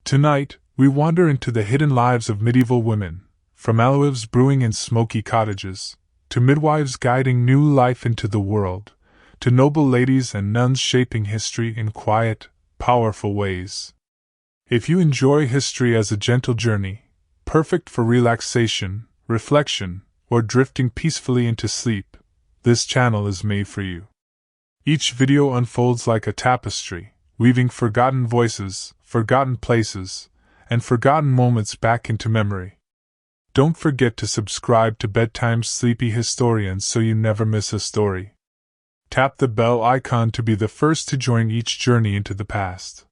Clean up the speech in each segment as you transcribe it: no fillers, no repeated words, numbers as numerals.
Tonight, we wander into the hidden lives of medieval women, from Alewives brewing in smoky cottages, to midwives guiding new life into the world, to noble ladies and nuns shaping history in quiet, powerful ways. If you enjoy history as a gentle journey, perfect for relaxation, reflection, or drifting peacefully into sleep, this channel is made for you. Each video unfolds like a tapestry, weaving forgotten voices, forgotten places, and forgotten moments back into memory. Don't forget to subscribe to Bedtime's Sleepy Historians so you never miss a story. Tap the bell icon to be the first to join each journey into the past.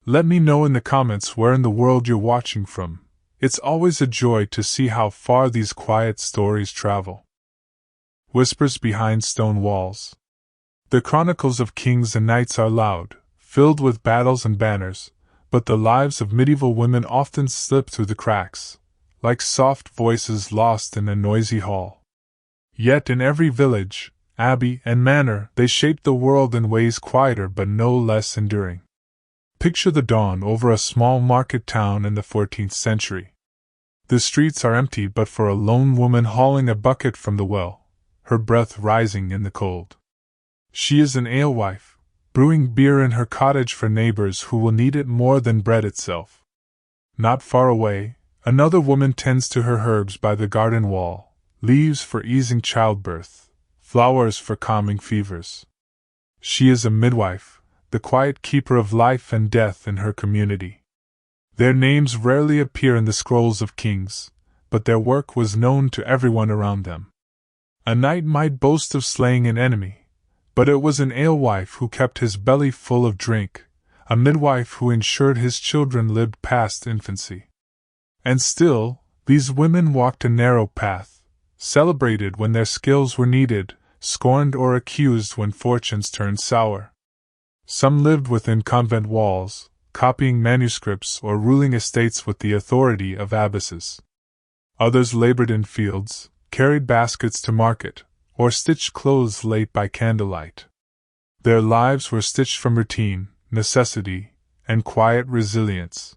Let me know in the comments where in the world you're watching from. It's always a joy to see how far these quiet stories travel. Whispers behind stone walls. The chronicles of kings and knights are loud, filled with battles and banners, but the lives of medieval women often slip through the cracks, like soft voices lost in a noisy hall. Yet in every village, abbey, and manor, they shaped the world in ways quieter but no less enduring. Picture the dawn over a small market town in the 14th century. The streets are empty but for a lone woman hauling a bucket from the well, her breath rising in the cold. She is an alewife, brewing beer in her cottage for neighbors who will need it more than bread itself. Not far away, another woman tends to her herbs by the garden wall, leaves for easing childbirth, flowers for calming fevers. She is a midwife, the quiet keeper of life and death in her community. Their names rarely appear in the scrolls of kings, but their work was known to everyone around them. A knight might boast of slaying an enemy, but it was an alewife who kept his belly full of drink, a midwife who ensured his children lived past infancy. And still, these women walked a narrow path, celebrated when their skills were needed, scorned or accused when fortunes turned sour. Some lived within convent walls, copying manuscripts or ruling estates with the authority of abbesses. Others labored in fields, carried baskets to market, or stitched clothes late by candlelight. Their lives were stitched from routine, necessity, and quiet resilience.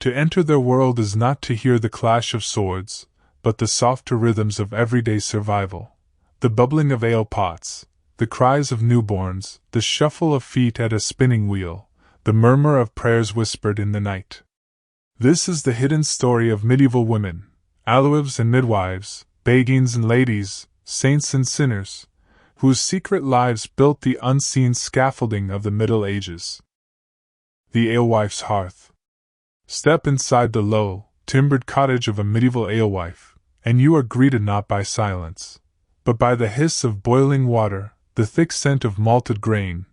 To enter their world is not to hear the clash of swords, but the softer rhythms of everyday survival, the bubbling of ale pots, the cries of newborns, the shuffle of feet at a spinning wheel, the murmur of prayers whispered in the night. This is the hidden story of medieval women, alewives and midwives, beguines and ladies, saints and sinners, whose secret lives built the unseen scaffolding of the Middle Ages. The alewife's hearth. Step inside the low, timbered cottage of a medieval alewife, and you are greeted not by silence, but by the hiss of boiling water, the thick scent of malted grain,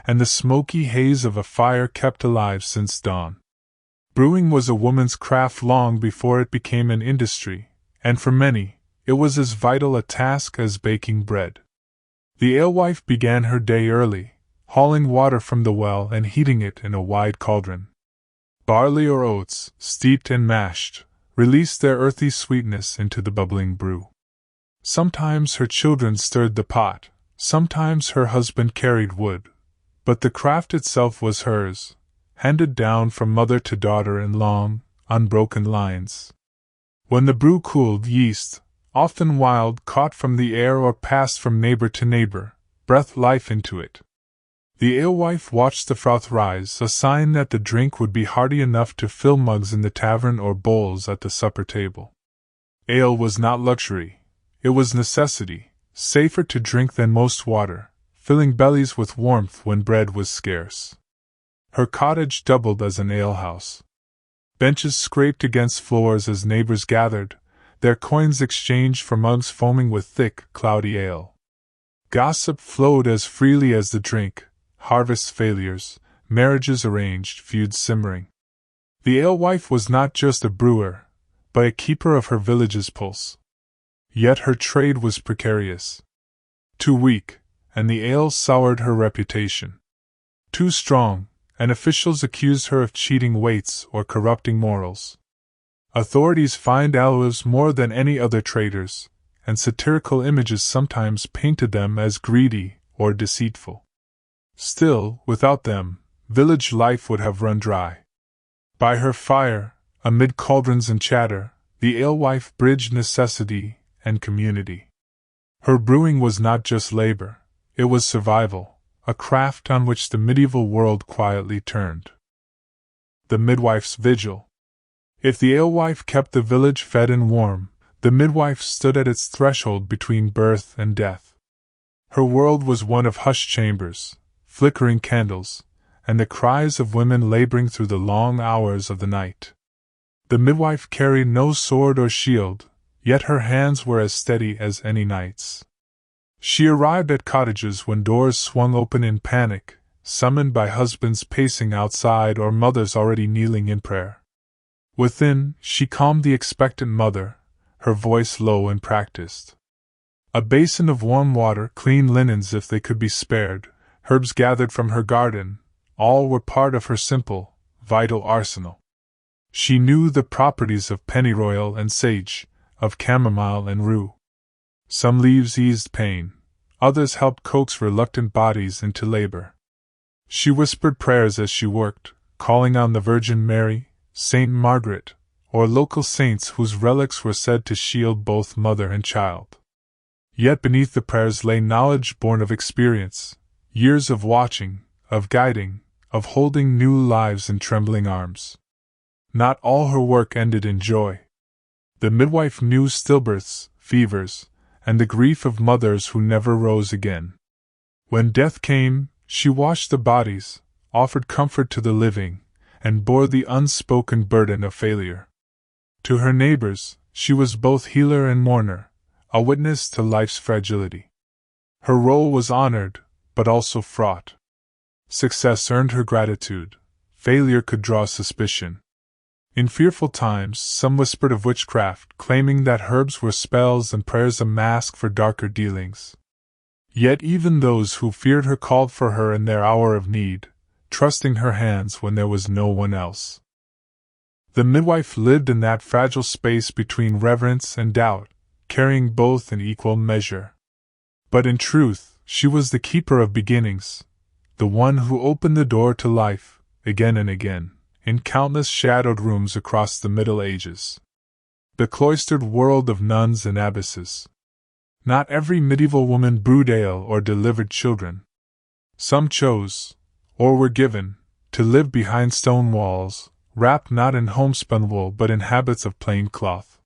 and the smoky haze of a fire kept alive since dawn. Brewing was a woman's craft long before it became an industry, and for many, it was as vital a task as baking bread. The alewife began her day early, hauling water from the well and heating it in a wide cauldron. Barley or oats, steeped and mashed, released their earthy sweetness into the bubbling brew. Sometimes her children stirred the pot, sometimes her husband carried wood, but the craft itself was hers, handed down from mother to daughter in long, unbroken lines. When the brew cooled, yeast, often wild, caught from the air or passed from neighbor to neighbor, breathed life into it. The alewife watched the froth rise, a sign that the drink would be hearty enough to fill mugs in the tavern or bowls at the supper table. Ale was not luxury, it was necessity, safer to drink than most water, filling bellies with warmth when bread was scarce. Her cottage doubled as an alehouse. Benches scraped against floors as neighbors gathered, their coins exchanged for mugs foaming with thick, cloudy ale. Gossip flowed as freely as the drink, harvest failures, marriages arranged, feuds simmering. The alewife was not just a brewer, but a keeper of her village's pulse. Yet her trade was precarious. Too weak, and the ale soured her reputation. Too strong, and officials accused her of cheating weights or corrupting morals. Authorities fined alewives more than any other traders, and satirical images sometimes painted them as greedy or deceitful. Still, without them, village life would have run dry. By her fire, amid cauldrons and chatter, the alewife bridged necessity and community. Her brewing was not just labor, it was survival, a craft on which the medieval world quietly turned. The midwife's vigil. If the alewife kept the village fed and warm, the midwife stood at its threshold between birth and death. Her world was one of hushed chambers, flickering candles, and the cries of women laboring through the long hours of the night. The midwife carried no sword or shield, yet her hands were as steady as any knight's. She arrived at cottages when doors swung open in panic, summoned by husbands pacing outside or mothers already kneeling in prayer. Within, she calmed the expectant mother, her voice low and practiced. A basin of warm water, clean linens if they could be spared, herbs gathered from her garden, all were part of her simple, vital arsenal. She knew the properties of pennyroyal and sage, of chamomile and rue. Some leaves eased pain, others helped coax reluctant bodies into labor. She whispered prayers as she worked, calling on the Virgin Mary, Saint Margaret, or local saints whose relics were said to shield both mother and child. Yet beneath the prayers lay knowledge born of experience, years of watching, of guiding, of holding new lives in trembling arms. Not all her work ended in joy. The midwife knew stillbirths, fevers, and the grief of mothers who never rose again. When death came, she washed the bodies, offered comfort to the living, and bore the unspoken burden of failure. To her neighbors, she was both healer and mourner, a witness to life's fragility. Her role was honored, but also fraught. Success earned her gratitude, failure could draw suspicion. In fearful times, some whispered of witchcraft, claiming that herbs were spells and prayers a mask for darker dealings. Yet even those who feared her called for her in their hour of need, trusting her hands when there was no one else. The midwife lived in that fragile space between reverence and doubt, carrying both in equal measure. But in truth, she was the keeper of beginnings, the one who opened the door to life, again and again, in countless shadowed rooms across the Middle Ages. The cloistered world of nuns and abbesses. Not every medieval woman brewed ale or delivered children. Some chose, or were given, to live behind stone walls, wrapped not in homespun wool but in habits of plain cloth.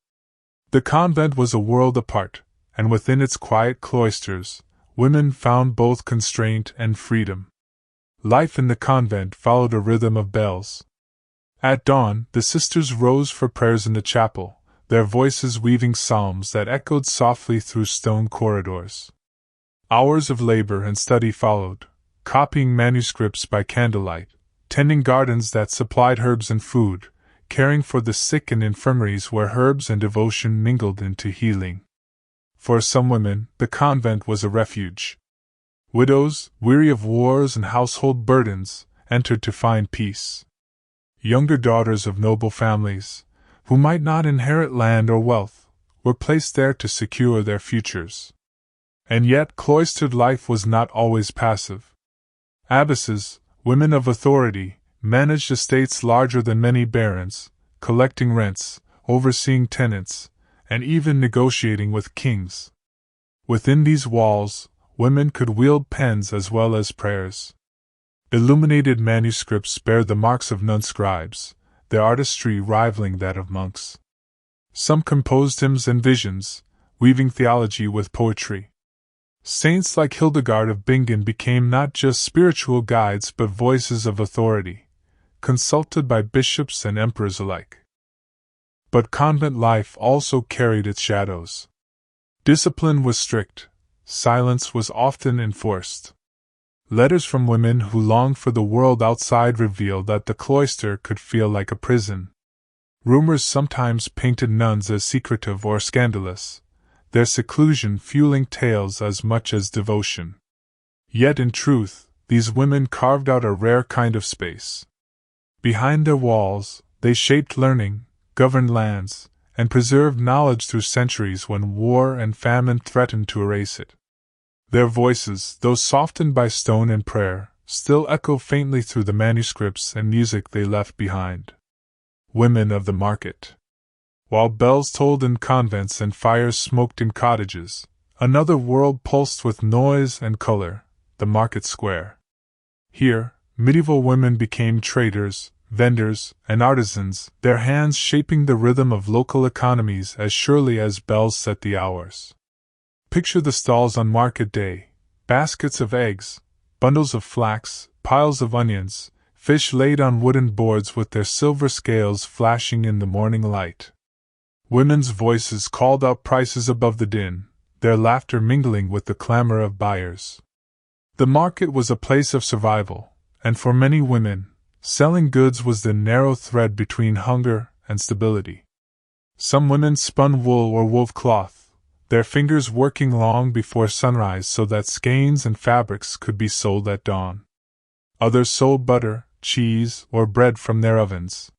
The convent was a world apart, and within its quiet cloisters, women found both constraint and freedom. Life in the convent followed a rhythm of bells. At dawn, the sisters rose for prayers in the chapel, their voices weaving psalms that echoed softly through stone corridors. Hours of labor and study followed, copying manuscripts by candlelight, tending gardens that supplied herbs and food, caring for the sick in infirmaries where herbs and devotion mingled into healing. For some women, the convent was a refuge. Widows, weary of wars and household burdens, entered to find peace. Younger daughters of noble families, who might not inherit land or wealth, were placed there to secure their futures. And yet cloistered life was not always passive. Abbesses, women of authority, managed estates larger than many barons, collecting rents, overseeing tenants, and even negotiating with kings. Within these walls, women could wield pens as well as prayers. Illuminated manuscripts bear the marks of nun scribes, their artistry rivaling that of monks. Some composed hymns and visions, weaving theology with poetry. Saints like Hildegard of Bingen became not just spiritual guides but voices of authority, consulted by bishops and emperors alike. But convent life also carried its shadows. Discipline was strict, silence was often enforced. Letters from women who longed for the world outside revealed that the cloister could feel like a prison. Rumors sometimes painted nuns as secretive or scandalous, their seclusion fueling tales as much as devotion. Yet in truth, these women carved out a rare kind of space. Behind their walls, they shaped learning, governed lands, and preserved knowledge through centuries when war and famine threatened to erase it. Their voices, though softened by stone and prayer, still echo faintly through the manuscripts and music they left behind. women of the market. While bells tolled in convents and fires smoked in cottages, another world pulsed with noise and color, the market square. Here, medieval women became traders, vendors, and artisans, their hands shaping the rhythm of local economies as surely as bells set the hours. Picture the stalls on market day, baskets of eggs, bundles of flax, piles of onions, fish laid on wooden boards with their silver scales flashing in the morning light. Women's voices called out prices above the din, their laughter mingling with the clamor of buyers. The market was a place of survival, and for many women, selling goods was the narrow thread between hunger and stability. Some women spun wool or wove cloth, their fingers working long before sunrise so that skeins and fabrics could be sold at dawn. Others sold butter, cheese, or bread from their ovens.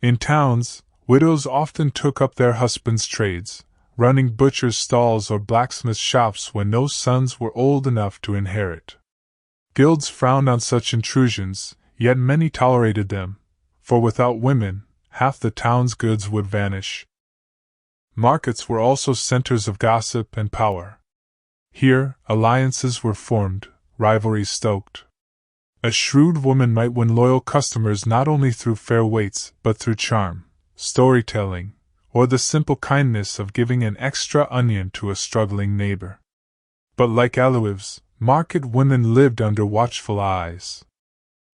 In towns, widows often took up their husbands' trades, running butchers' stalls or blacksmith shops when no sons were old enough to inherit. Guilds frowned on such intrusions, yet many tolerated them, for without women, half the town's goods would vanish. Markets were also centers of gossip and power. Here, alliances were formed, rivalries stoked. A shrewd woman might win loyal customers not only through fair weights but through charm, storytelling, or the simple kindness of giving an extra onion to a struggling neighbor. But like Alewives, market women lived under watchful eyes.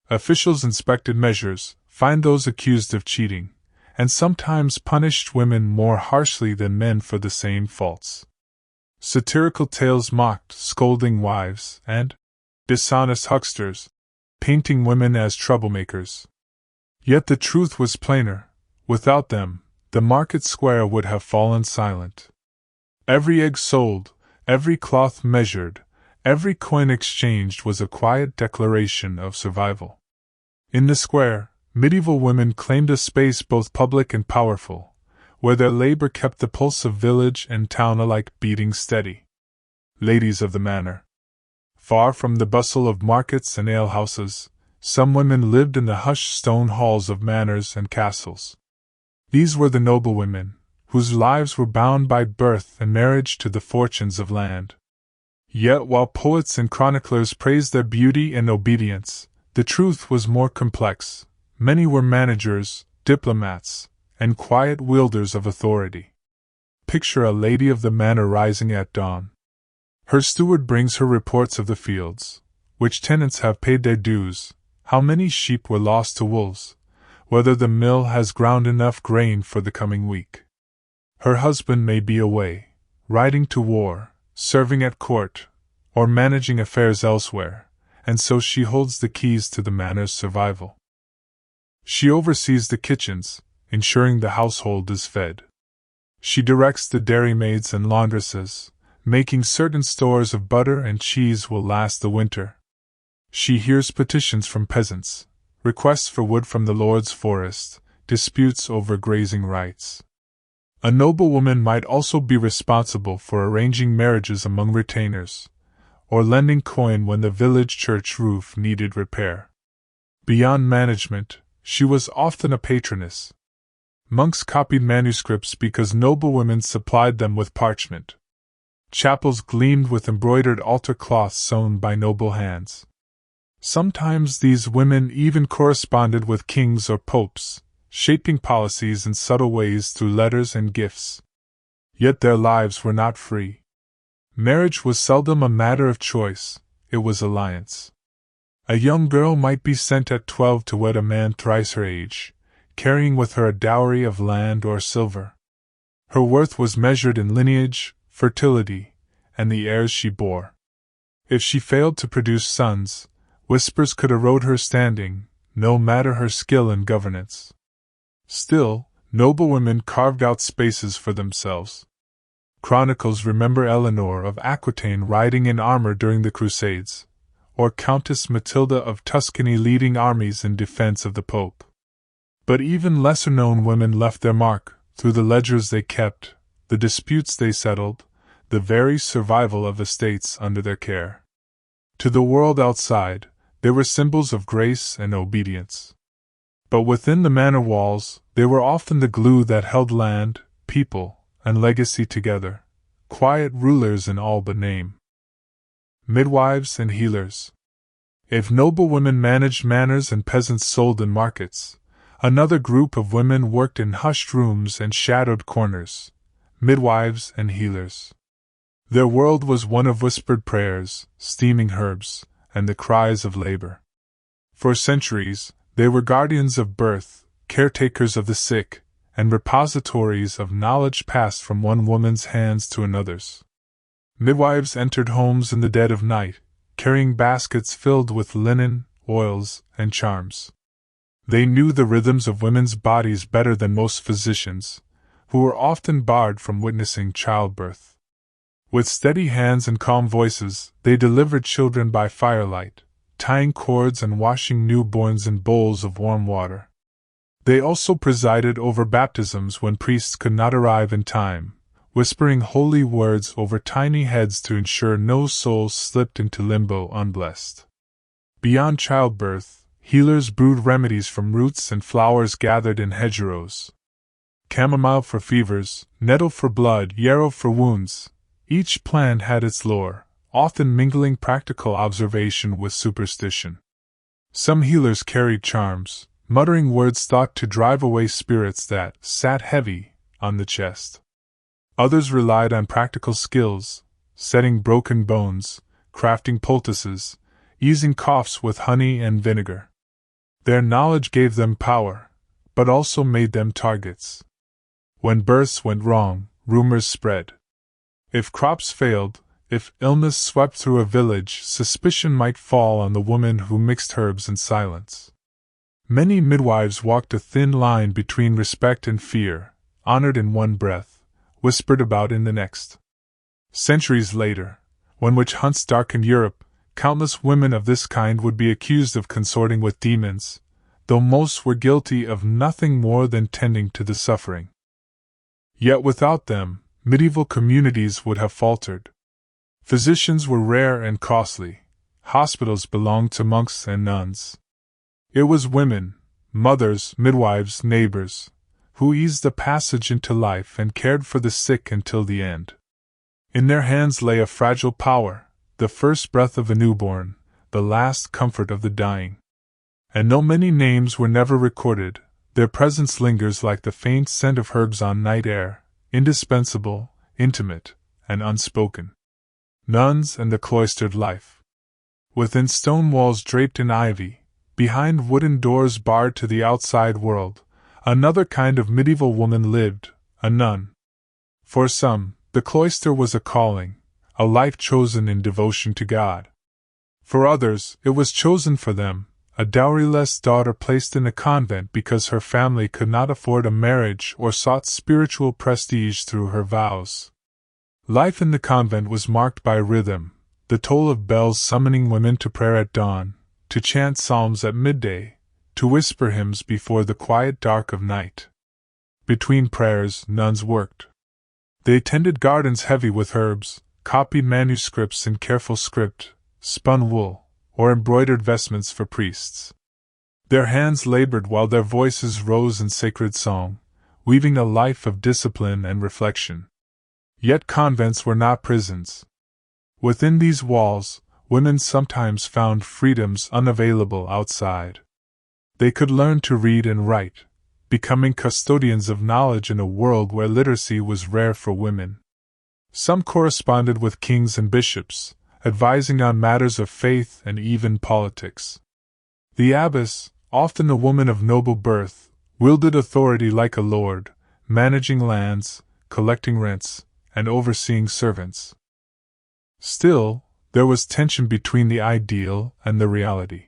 Officials inspected measures, fined those accused of cheating, and sometimes punished women more harshly than men for the same faults. Satirical tales mocked scolding wives and dishonest hucksters, painting women as troublemakers. Yet the truth was plainer. Without them, the market square would have fallen silent. Every egg sold, every cloth measured, every coin exchanged was a quiet declaration of survival. In the square, medieval women claimed a space both public and powerful, where their labor kept the pulse of village and town alike beating steady. Ladies of the manor. Far from the bustle of markets and alehouses, some women lived in the hushed stone halls of manors and castles. These were the noble women, whose lives were bound by birth and marriage to the fortunes of land. Yet while poets and chroniclers praised their beauty and obedience, the truth was more complex. Many were managers, diplomats, and quiet wielders of authority. Picture a lady of the manor rising at dawn. Her steward brings her reports of the fields, which tenants have paid their dues, how many sheep were lost to wolves, whether the mill has ground enough grain for the coming week. Her husband may be away, riding to war, serving at court, or managing affairs elsewhere, and so she holds the keys to the manor's survival. She oversees the kitchens, ensuring the household is fed. She directs the dairymaids and laundresses, making certain stores of butter and cheese will last the winter. She hears petitions from peasants, requests for wood from the Lord's forest, disputes over grazing rights. A noblewoman might also be responsible for arranging marriages among retainers, or lending coin when the village church roof needed repair. Beyond management, she was often a patroness. Monks copied manuscripts because noblewomen supplied them with parchment. Chapels gleamed with embroidered altar cloths sewn by noble hands. Sometimes these women even corresponded with kings or popes, shaping policies in subtle ways through letters and gifts. Yet their lives were not free. Marriage was seldom a matter of choice, it was alliance. A young girl might be sent at 12 to wed a man thrice her age, carrying with her a dowry of land or silver. Her worth was measured in lineage, fertility, and the heirs she bore. If she failed to produce sons, whispers could erode her standing, no matter her skill in governance. Still, noblewomen carved out spaces for themselves. Chronicles remember Eleanor of Aquitaine riding in armor during the Crusades, or Countess Matilda of Tuscany leading armies in defense of the Pope. But even lesser-known women left their mark, through the ledgers they kept, the disputes they settled, the very survival of estates under their care. To the world outside, they were symbols of grace and obedience. But within the manor walls, they were often the glue that held land, people, and legacy together, quiet rulers in all but name. Midwives and healers. If noblewomen managed manors and peasants sold in markets, another group of women worked in hushed rooms and shadowed corners, midwives and healers. Their world was one of whispered prayers, steaming herbs, and the cries of labor. For centuries, they were guardians of birth, caretakers of the sick, and repositories of knowledge passed from one woman's hands to another's. Midwives entered homes in the dead of night, carrying baskets filled with linen, oils, and charms. They knew the rhythms of women's bodies better than most physicians, who were often barred from witnessing childbirth. With steady hands and calm voices, they delivered children by firelight, tying cords and washing newborns in bowls of warm water. They also presided over baptisms when priests could not arrive in time, whispering holy words over tiny heads to ensure no soul slipped into limbo unblessed. Beyond childbirth, healers brewed remedies from roots and flowers gathered in hedgerows. Chamomile for fevers, nettle for blood, yarrow for wounds. Each plant had its lore, often mingling practical observation with superstition. Some healers carried charms, muttering words thought to drive away spirits that sat heavy on the chest. Others relied on practical skills, setting broken bones, crafting poultices, easing coughs with honey and vinegar. Their knowledge gave them power, but also made them targets. When births went wrong, rumors spread. If crops failed, if illness swept through a village, suspicion might fall on the woman who mixed herbs in silence. Many midwives walked a thin line between respect and fear, honored in one breath, whispered about in the next. Centuries later, when witch hunts darkened Europe, countless women of this kind would be accused of consorting with demons, though most were guilty of nothing more than tending to the suffering. Yet without them, medieval communities would have faltered. Physicians were rare and costly. Hospitals belonged to monks and nuns. It was women, mothers, midwives, neighbors, who eased the passage into life and cared for the sick until the end. In their hands lay a fragile power, the first breath of a newborn, the last comfort of the dying. And though many names were never recorded, their presence lingers like the faint scent of herbs on night air, indispensable, intimate, and unspoken. Nuns and the cloistered life. Within stone walls draped in ivy, behind wooden doors barred to the outside world, another kind of medieval woman lived, a nun. For some, the cloister was a calling, a life chosen in devotion to God. For others, it was chosen for them, a dowryless daughter placed in a convent because her family could not afford a marriage or sought spiritual prestige through her vows. Life in the convent was marked by rhythm, the toll of bells summoning women to prayer at dawn, to chant psalms at midday, to whisper hymns before the quiet dark of night. Between prayers, nuns worked. They tended gardens heavy with herbs, copied manuscripts in careful script, spun wool, or embroidered vestments for priests. Their hands labored while their voices rose in sacred song, weaving a life of discipline and reflection. Yet convents were not prisons. Within these walls, women sometimes found freedoms unavailable outside. They could learn to read and write, becoming custodians of knowledge in a world where literacy was rare for women. Some corresponded with kings and bishops, advising on matters of faith and even politics. The abbess, often a woman of noble birth, wielded authority like a lord, managing lands, collecting rents, and overseeing servants. Still, there was tension between the ideal and the reality.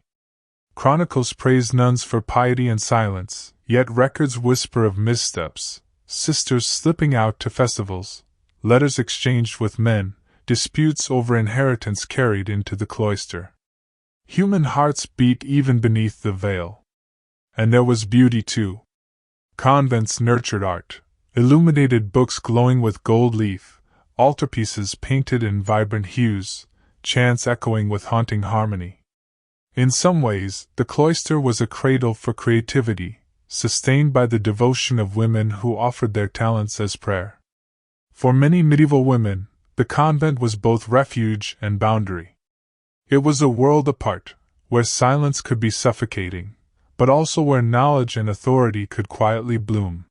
Chronicles praise nuns for piety and silence, yet records whisper of missteps, sisters slipping out to festivals, letters exchanged with men, disputes over inheritance carried into the cloister. Human hearts beat even beneath the veil. And there was beauty too. Convents nurtured art, illuminated books glowing with gold leaf, altarpieces painted in vibrant hues, chants echoing with haunting harmony. In some ways, the cloister was a cradle for creativity, sustained by the devotion of women who offered their talents as prayer. For many medieval women, the convent was both refuge and boundary. It was a world apart, where silence could be suffocating, but also where knowledge and authority could quietly bloom.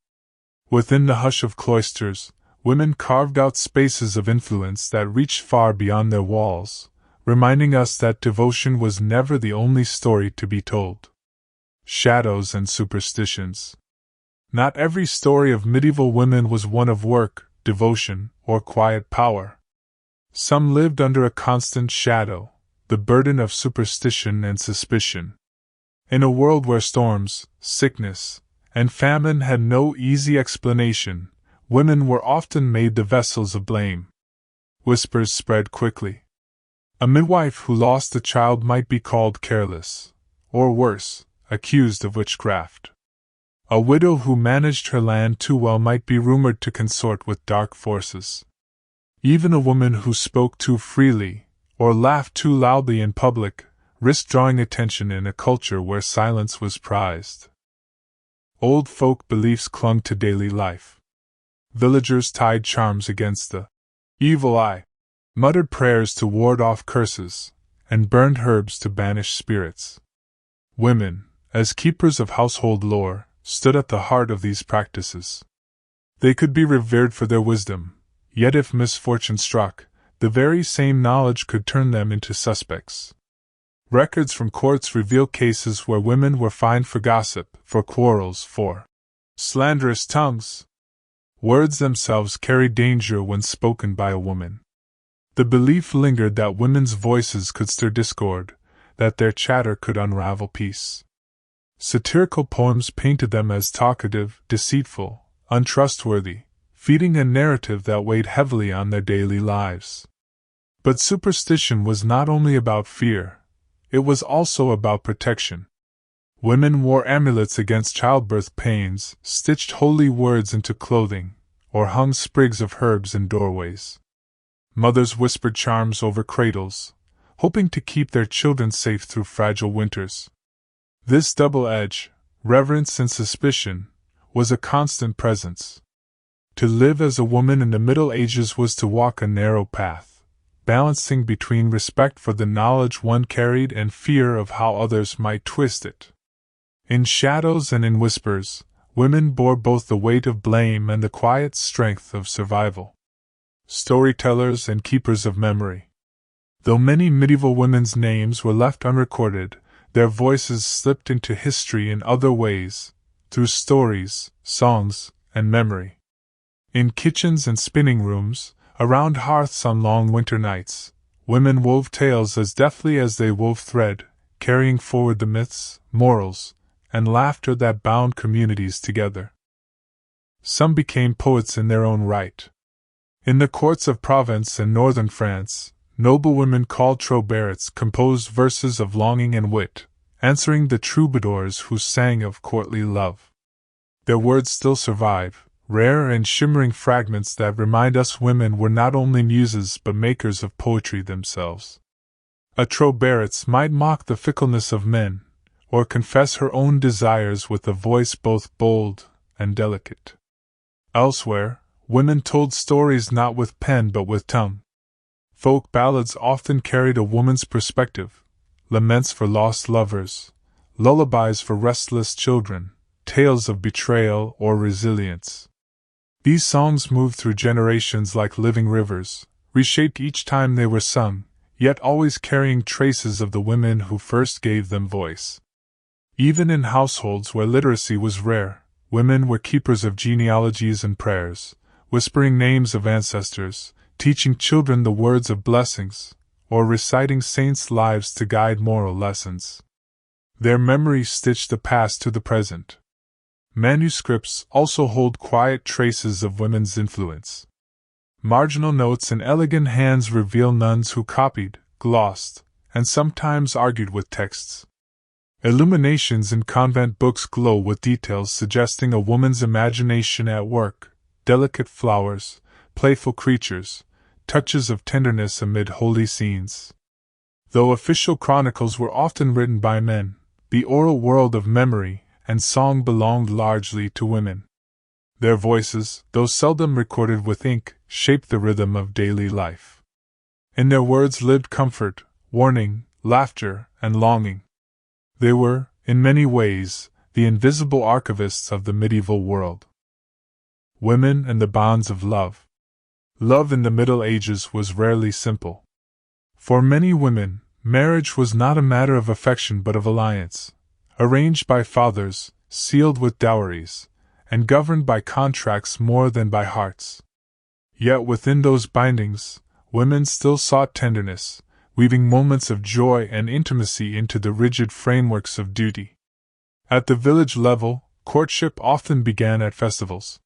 Within the hush of cloisters, women carved out spaces of influence that reached far beyond their walls, reminding us that devotion was never the only story to be told. Shadows and superstitions. Not every story of medieval women was one of work, devotion, or quiet power. Some lived under a constant shadow, the burden of superstition and suspicion. In a world where storms, sickness, and famine had no easy explanation, women were often made the vessels of blame. Whispers spread quickly. A midwife who lost a child might be called careless, or worse, accused of witchcraft. A widow who managed her land too well might be rumored to consort with dark forces. Even a woman who spoke too freely, or laughed too loudly in public, risked drawing attention in a culture where silence was prized. Old folk beliefs clung to daily life. Villagers tied charms against the evil eye, muttered prayers to ward off curses, and burned herbs to banish spirits. Women, as keepers of household lore, stood at the heart of these practices. They could be revered for their wisdom, yet if misfortune struck, the very same knowledge could turn them into suspects. Records from courts reveal cases where women were fined for gossip, for quarrels, for slanderous tongues. Words themselves carried danger when spoken by a woman. The belief lingered that women's voices could stir discord, that their chatter could unravel peace. Satirical poems painted them as talkative, deceitful, untrustworthy, feeding a narrative that weighed heavily on their daily lives. But superstition was not only about fear, it was also about protection. Women wore amulets against childbirth pains, stitched holy words into clothing, or hung sprigs of herbs in doorways. Mothers whispered charms over cradles, hoping to keep their children safe through fragile winters. This double edge, reverence and suspicion, was a constant presence. To live as a woman in the Middle Ages was to walk a narrow path, balancing between respect for the knowledge one carried and fear of how others might twist it. In shadows and in whispers, women bore both the weight of blame and the quiet strength of survival. Storytellers and keepers of memory. Though many medieval women's names were left unrecorded, their voices slipped into history in other ways, through stories, songs, and memory. In kitchens and spinning rooms, around hearths on long winter nights, women wove tales as deftly as they wove thread, carrying forward the myths, morals, and laughter that bound communities together. Some became poets in their own right. In the courts of Provence and northern France, noblewomen called troubadours composed verses of longing and wit, answering the troubadours who sang of courtly love. Their words still survive, rare and shimmering fragments that remind us women were not only muses but makers of poetry themselves. A troubadouress might mock the fickleness of men, or confess her own desires with a voice both bold and delicate. Elsewhere, women told stories not with pen but with tongue. Folk ballads often carried a woman's perspective, laments for lost lovers, lullabies for restless children, tales of betrayal or resilience. These songs moved through generations like living rivers, reshaped each time they were sung, yet always carrying traces of the women who first gave them voice. Even in households where literacy was rare, women were keepers of genealogies and prayers, whispering names of ancestors, teaching children the words of blessings, or reciting saints' lives to guide moral lessons. Their memory stitched the past to the present. Manuscripts also hold quiet traces of women's influence. Marginal notes in elegant hands reveal nuns who copied, glossed, and sometimes argued with texts. Illuminations in convent books glow with details suggesting a woman's imagination at work, delicate flowers, playful creatures, touches of tenderness amid holy scenes. Though official chronicles were often written by men, the oral world of memory and song belonged largely to women. Their voices, though seldom recorded with ink, shaped the rhythm of daily life. In their words lived comfort, warning, laughter, and longing. They were, in many ways, the invisible archivists of the medieval world. Women and the bonds of love. Love in the Middle Ages was rarely simple. For many women, marriage was not a matter of affection but of alliance, arranged by fathers, sealed with dowries, and governed by contracts more than by hearts. Yet within those bindings, women still sought tenderness, weaving moments of joy and intimacy into the rigid frameworks of duty. At the village level, courtship often began at festivals.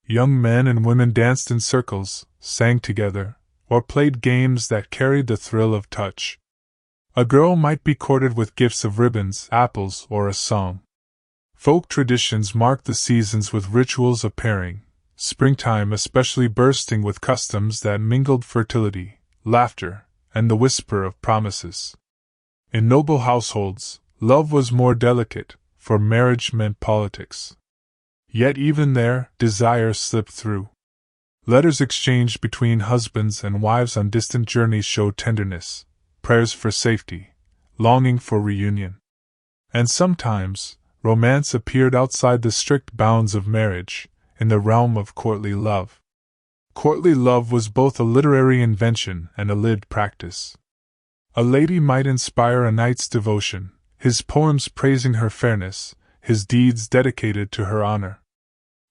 Young men and women danced in circles, sang together, or played games that carried the thrill of touch. A girl might be courted with gifts of ribbons, apples, or a song. Folk traditions marked the seasons with rituals of pairing, springtime especially bursting with customs that mingled fertility, laughter, and the whisper of promises. In noble households, love was more delicate, for marriage meant politics. Yet even there, desire slipped through. Letters exchanged between husbands and wives on distant journeys showed tenderness, prayers for safety, longing for reunion. And sometimes, romance appeared outside the strict bounds of marriage, in the realm of courtly love. Courtly love was both a literary invention and a lived practice. A lady might inspire a knight's devotion, his poems praising her fairness, his deeds dedicated to her honor.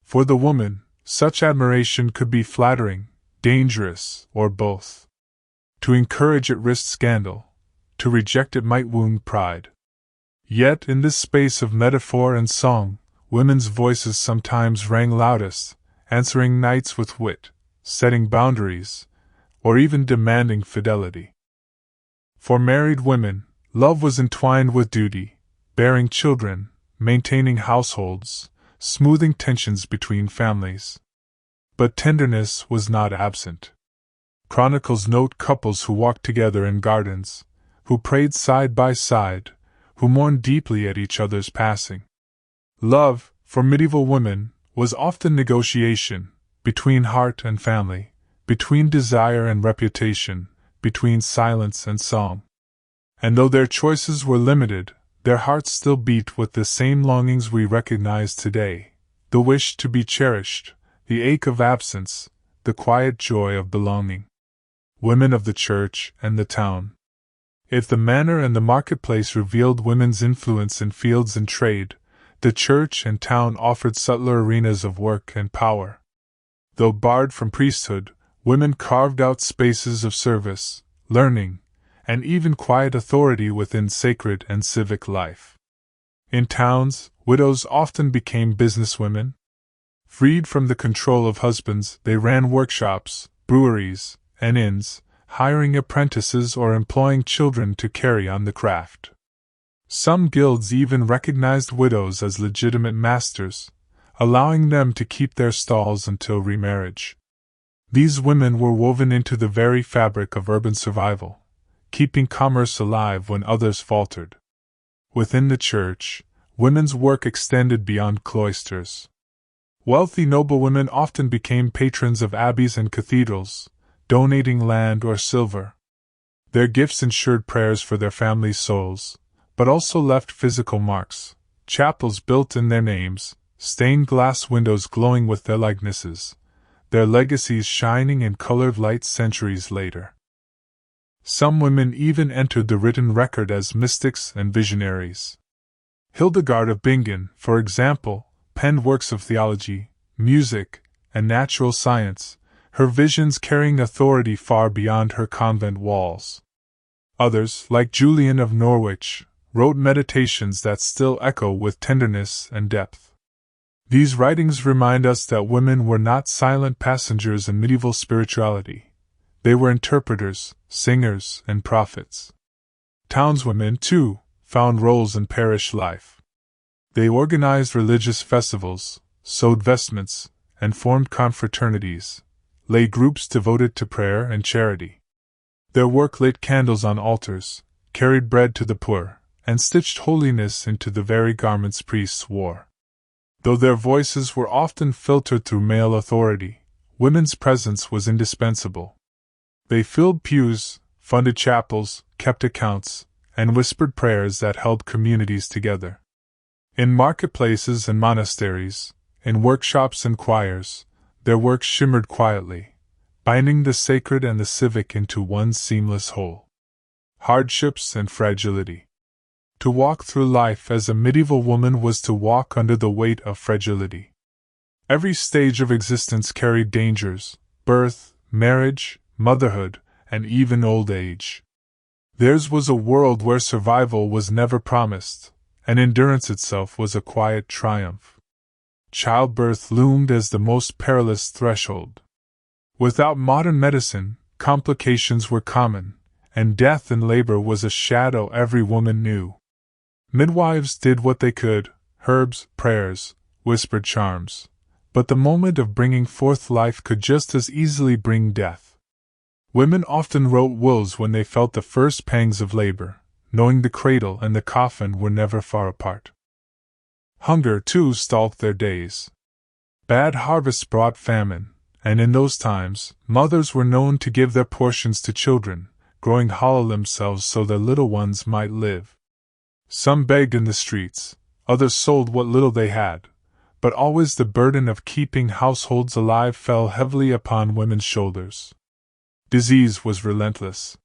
For the woman, such admiration could be flattering, dangerous, or both. To encourage it risked scandal, to reject it might wound pride. Yet in this space of metaphor and song, women's voices sometimes rang loudest, answering knights with wit, setting boundaries, or even demanding fidelity. For married women, love was entwined with duty, bearing children, maintaining households, smoothing tensions between families. But tenderness was not absent. Chronicles note couples who walked together in gardens, who prayed side by side, who mourned deeply at each other's passing. Love, for medieval women, was often negotiation, between heart and family, between desire and reputation, between silence and song. And though their choices were limited, their hearts still beat with the same longings we recognize today: the wish to be cherished, the ache of absence, the quiet joy of belonging. Women of the church and the town. If the manor and the marketplace revealed women's influence in fields and trade, the church and town offered subtler arenas of work and power. Though barred from priesthood, women carved out spaces of service, learning, and even quiet authority within sacred and civic life. In towns, widows often became businesswomen. Freed from the control of husbands, they ran workshops, breweries, and inns, hiring apprentices or employing children to carry on the craft. Some guilds even recognized widows as legitimate masters, allowing them to keep their stalls until remarriage. These women were woven into the very fabric of urban survival, keeping commerce alive when others faltered. Within the church, women's work extended beyond cloisters. Wealthy noblewomen often became patrons of abbeys and cathedrals, donating land or silver. Their gifts ensured prayers for their families' souls, but also left physical marks: chapels built in their names, stained glass windows glowing with their likenesses, their legacies shining in colored light centuries later. Some women even entered the written record as mystics and visionaries. Hildegard of Bingen, for example, penned works of theology, music, and natural science, her visions carrying authority far beyond her convent walls. Others, like Julian of Norwich, wrote meditations that still echo with tenderness and depth. These writings remind us that women were not silent passengers in medieval spirituality. They were interpreters, singers, and prophets. Townswomen, too, found roles in parish life. They organized religious festivals, sewed vestments, and formed confraternities, lay groups devoted to prayer and charity. Their work lit candles on altars, carried bread to the poor, and stitched holiness into the very garments priests wore. Though their voices were often filtered through male authority, women's presence was indispensable. They filled pews, funded chapels, kept accounts, and whispered prayers that held communities together. In marketplaces and monasteries, in workshops and choirs, their work shimmered quietly, binding the sacred and the civic into one seamless whole. Hardships and fragility. To walk through life as a medieval woman was to walk under the weight of fragility. Every stage of existence carried dangers: birth, marriage, motherhood, and even old age. Theirs was a world where survival was never promised, and endurance itself was a quiet triumph. Childbirth loomed as the most perilous threshold. Without modern medicine, complications were common, and death in labor was a shadow every woman knew. Midwives did what they could: herbs, prayers, whispered charms. But the moment of bringing forth life could just as easily bring death. Women often wrote wills when they felt the first pangs of labor, knowing the cradle and the coffin were never far apart. Hunger, too, stalked their days. Bad harvests brought famine, and in those times, mothers were known to give their portions to children, growing hollow themselves so their little ones might live. Some begged in the streets, others sold what little they had, but always the burden of keeping households alive fell heavily upon women's shoulders. Disease was relentless.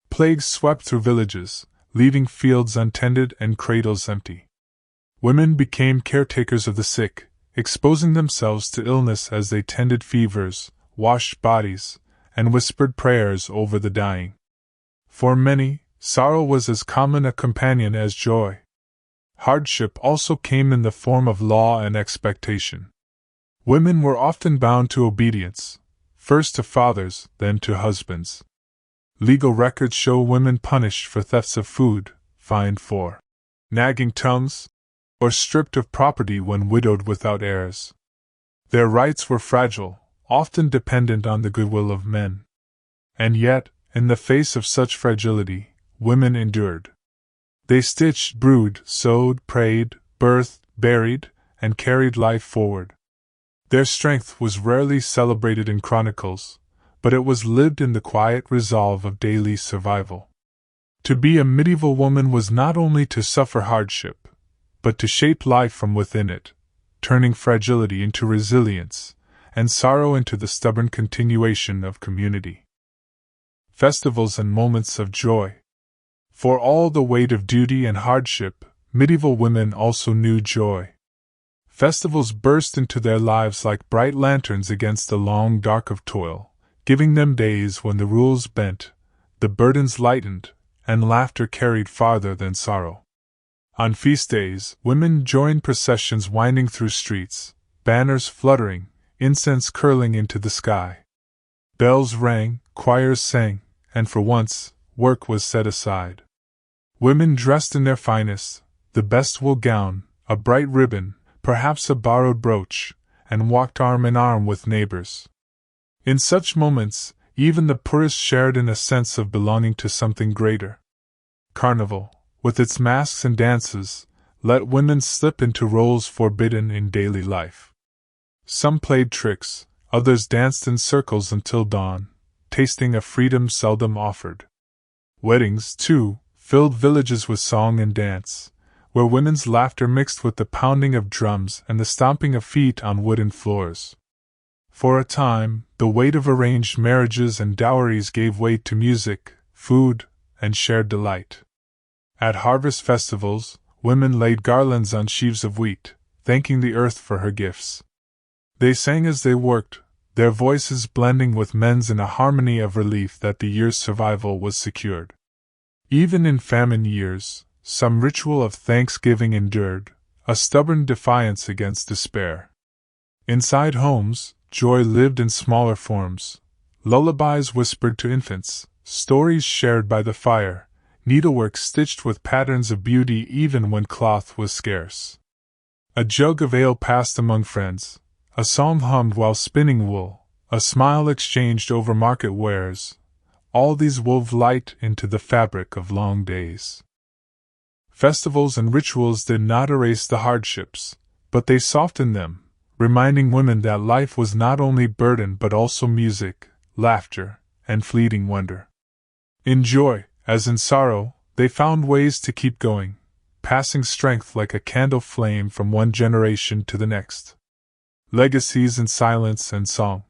Plagues swept through villages, leaving fields untended and cradles empty. Women became caretakers of the sick, exposing themselves to illness as they tended fevers, washed bodies, and whispered prayers over the dying. For many, sorrow was as common a companion as joy. Hardship also came in the form of law and expectation. Women were often bound to obedience, first to fathers, then to husbands. Legal records show women punished for thefts of food, fined for nagging tongues, or stripped of property when widowed without heirs. Their rights were fragile, often dependent on the goodwill of men. And yet, in the face of such fragility, women endured. They stitched, brewed, sewed, prayed, birthed, buried, and carried life forward. Their strength was rarely celebrated in chronicles, but it was lived in the quiet resolve of daily survival. To be a medieval woman was not only to suffer hardship, but to shape life from within it, turning fragility into resilience, and sorrow into the stubborn continuation of community. Festivals and moments of joy. For all the weight of duty and hardship, medieval women also knew joy. Festivals burst into their lives like bright lanterns against the long dark of toil, giving them days when the rules bent, the burdens lightened, and laughter carried farther than sorrow. On feast days, women joined processions winding through streets, banners fluttering, incense curling into the sky. Bells rang, choirs sang, and for once, work was set aside. Women dressed in their finest, the best wool gown, a bright ribbon, perhaps a borrowed brooch, and walked arm in arm with neighbors. In such moments, even the poorest shared in a sense of belonging to something greater. Carnival, with its masks and dances, let women slip into roles forbidden in daily life. Some played tricks, others danced in circles until dawn, tasting a freedom seldom offered. Weddings, too, filled villages with song and dance, where women's laughter mixed with the pounding of drums and the stomping of feet on wooden floors. For a time, the weight of arranged marriages and dowries gave way to music, food, and shared delight. At harvest festivals, women laid garlands on sheaves of wheat, thanking the earth for her gifts. They sang as they worked, their voices blending with men's in a harmony of relief that the year's survival was secured. Even in famine years, some ritual of thanksgiving endured, a stubborn defiance against despair. Inside homes, joy lived in smaller forms. Lullabies whispered to infants, stories shared by the fire, needlework stitched with patterns of beauty even when cloth was scarce. A jug of ale passed among friends, a song hummed while spinning wool, a smile exchanged over market wares, all these wove light into the fabric of long days. Festivals and rituals did not erase the hardships, but they softened them, reminding women that life was not only burden but also music, laughter, and fleeting wonder. In joy, as in sorrow, they found ways to keep going, passing strength like a candle flame from one generation to the next. Legacies in silence and song.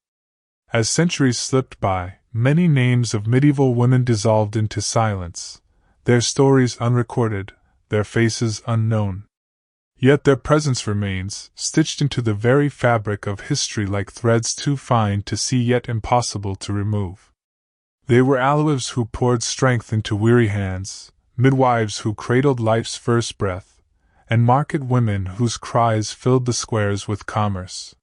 As centuries slipped by, many names of medieval women dissolved into silence, their stories unrecorded, their faces unknown. Yet their presence remains, stitched into the very fabric of history like threads too fine to see yet impossible to remove. They were Alewives who poured strength into weary hands, midwives who cradled life's first breath, and market women whose cries filled the squares with commerce.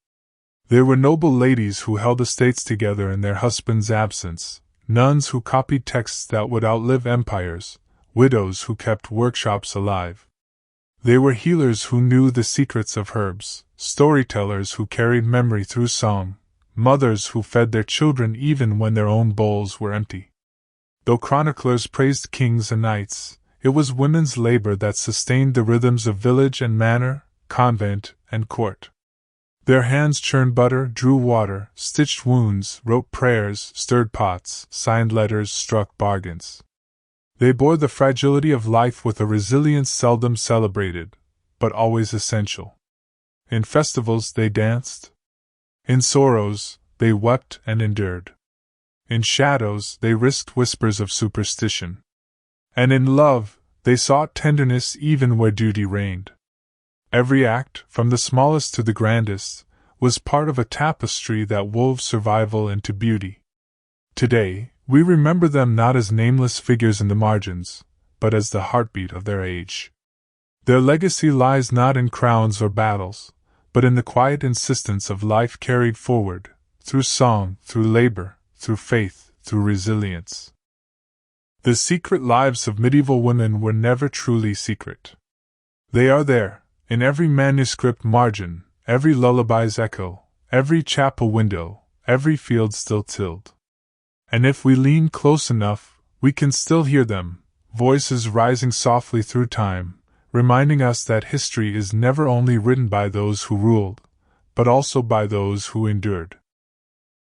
There were noble ladies who held estates together in their husbands' absence, nuns who copied texts that would outlive empires, widows who kept workshops alive. They were healers who knew the secrets of herbs, storytellers who carried memory through song, mothers who fed their children even when their own bowls were empty. Though chroniclers praised kings and knights, it was women's labor that sustained the rhythms of village and manor, convent and court. Their hands churned butter, drew water, stitched wounds, wrote prayers, stirred pots, signed letters, struck bargains. They bore the fragility of life with a resilience seldom celebrated, but always essential. In festivals they danced. In sorrows, they wept and endured. In shadows, they risked whispers of superstition. And in love, they sought tenderness even where duty reigned. Every act, from the smallest to the grandest, was part of a tapestry that wove survival into beauty. Today, we remember them not as nameless figures in the margins, but as the heartbeat of their age. Their legacy lies not in crowns or battles, but in the quiet insistence of life carried forward, through song, through labor, through faith, through resilience. The secret lives of medieval women were never truly secret. They are there, in every manuscript margin, every lullaby's echo, every chapel window, every field still tilled. And if we lean close enough, we can still hear them, voices rising softly through time, reminding us that history is never only written by those who ruled, but also by those who endured.